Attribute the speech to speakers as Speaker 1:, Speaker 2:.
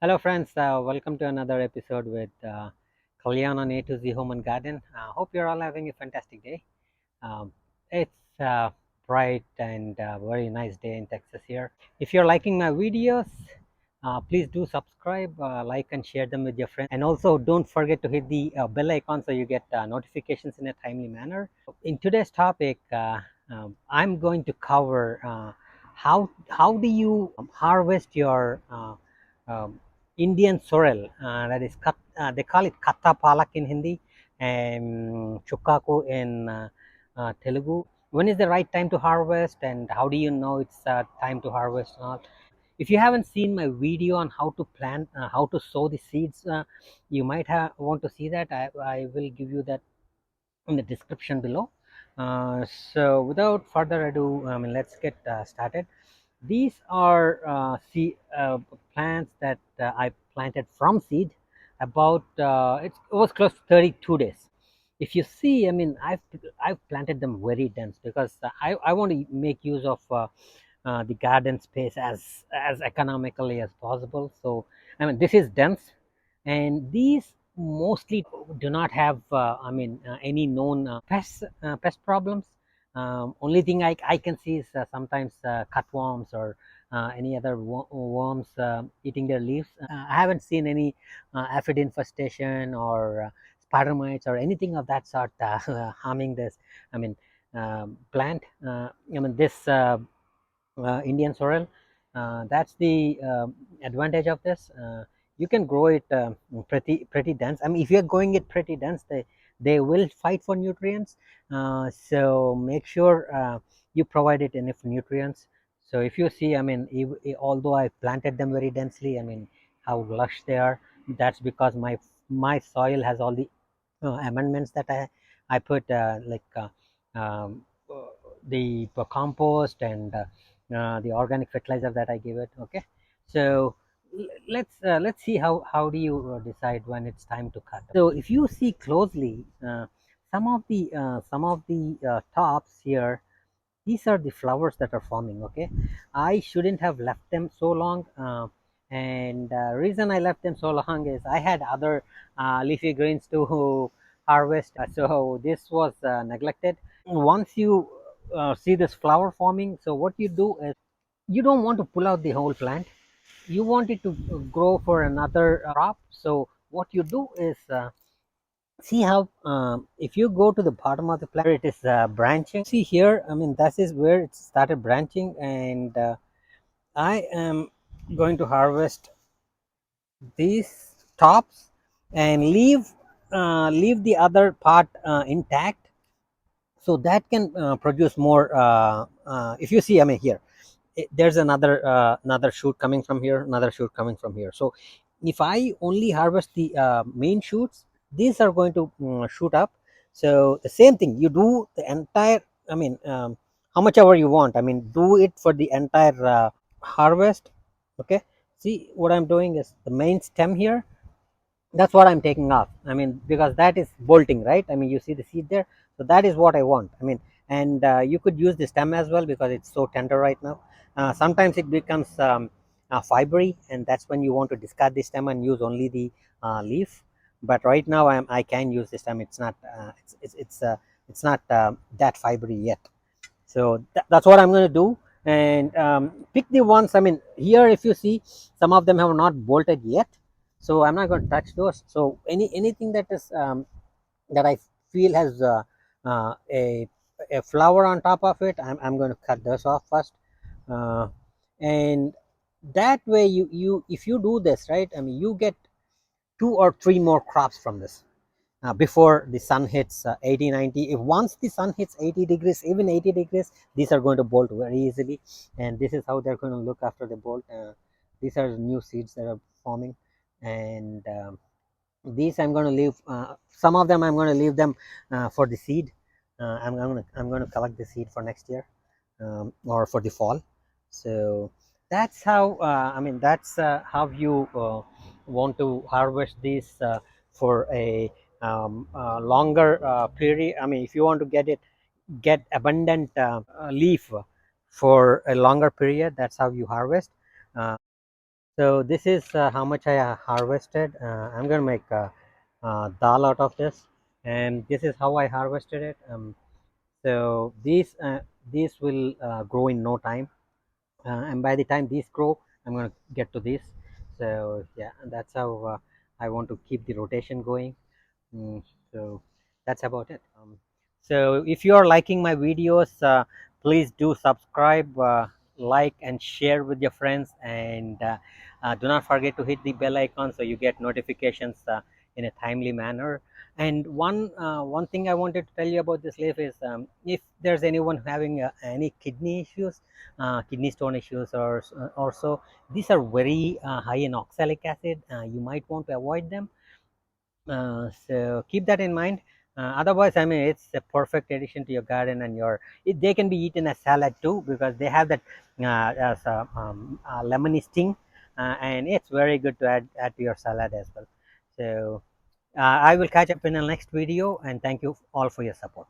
Speaker 1: Hello, friends. Welcome to another episode with Kalyan on A to Z Home and Garden. Hope you're all having a fantastic day. It's bright and very nice day in Texas here. If you're liking my videos, please do subscribe, like, and share them with your friends. And also, don't forget to hit the bell icon so you get notifications in a timely manner. In today's topic, I'm going to cover how do you harvest your um, Indian sorrel. That is they call it Katta Palak in Hindi and Chukkaku in Telugu. When is the right time to harvest, and how do you know it's time to harvest and all? If you haven't seen my video on how to plant, how to sow the seeds, you might have want to see that. I will give you that in the description below. So without further ado, let's get started. These are plants that I planted from seed. About it was close to 32 days. If you see, I've planted them very dense because I want to make use of the garden space as economically as possible. So this is dense, and these mostly do not have any known pest problems. Only thing I can see is sometimes cutworms or any other worms eating their leaves. I haven't seen any aphid infestation or spider mites or anything of that sort harming this. I mean, plant. This Indian sorrel. That's the advantage of this. You can grow it pretty dense. If you're going it pretty dense, they will fight for nutrients. So make sure you provide it enough nutrients. So if you see, although I planted them very densely, how lush they are. That's because my soil has all the amendments that I put um, uh, the compost and the organic fertilizer that I give it. Okay, so let's see how do you decide when it's time to cut. So if you see closely, some of the tops here, these are the flowers that are forming. Okay, I shouldn't have left them so long. And reason I left them so long is I had other leafy greens to harvest, so this was neglected. Once you see this flower forming, so what you do is you don't want to pull out the whole plant. You want it to grow for another crop. So what you do is see how if you go to the bottom of the plant, it is branching. See here, that is where it started branching, and I am going to harvest these tops and leave the other part intact, so that can produce more. If you see, here there's another shoot coming from here, another shoot coming from here. So if I only harvest the main shoots, these are going to shoot up. So the same thing, you do the entire, how much ever you want, do it for the entire harvest. Okay, see what I'm doing is the main stem here, that's what I'm taking off. Because that is bolting, right? You see the seed there, so that is what I want. And you could use the stem as well because it's so tender right now. Sometimes it becomes fibery, and that's when you want to discard the stem and use only the leaf. But right now I can use the stem. It's not it's not that fibery yet. So that's what I'm going to do. And pick the ones, here if you see, some of them have not bolted yet, so I'm not going to touch those. So anything that is that I feel has a flower on top of it, I'm going to cut those off first. And that way, you if you do this right, you get 2 or 3 more crops from this before the sun hits 80, 90. If once the sun hits 80 degrees, even 80 degrees, these are going to bolt very easily. And this is how they're going to look after the bolt. These are new seeds that are forming. And these I'm going to leave, some of them I'm going to leave them for the seed. I'm going to collect the seed for next year, or for the fall. So that's how that's how you want to harvest these for a longer period. If you want to get abundant leaf for a longer period, that's how you harvest. uh, So this is how much I harvested. I'm gonna make dal out of this, and this is how I harvested it. So these will grow in no time, and by the time these grow, I'm gonna get to this. So yeah, and that's how I want to keep the rotation going. Mm, so that's about it. So if you are liking my videos, please do subscribe, like, and share with your friends, and do not forget to hit the bell icon so you get notifications in a timely manner. And one thing I wanted to tell you about this leaf is, if there's anyone having any kidney issues, kidney stone issues, or so, these are very high in oxalic acid. You might want to avoid them, so keep that in mind. Otherwise, I mean, it's a perfect addition to your garden, and they can be eaten as salad too, because they have that as a lemony sting, and it's very good to add to your salad as well. So I will catch up in the next video, and thank you all for your support.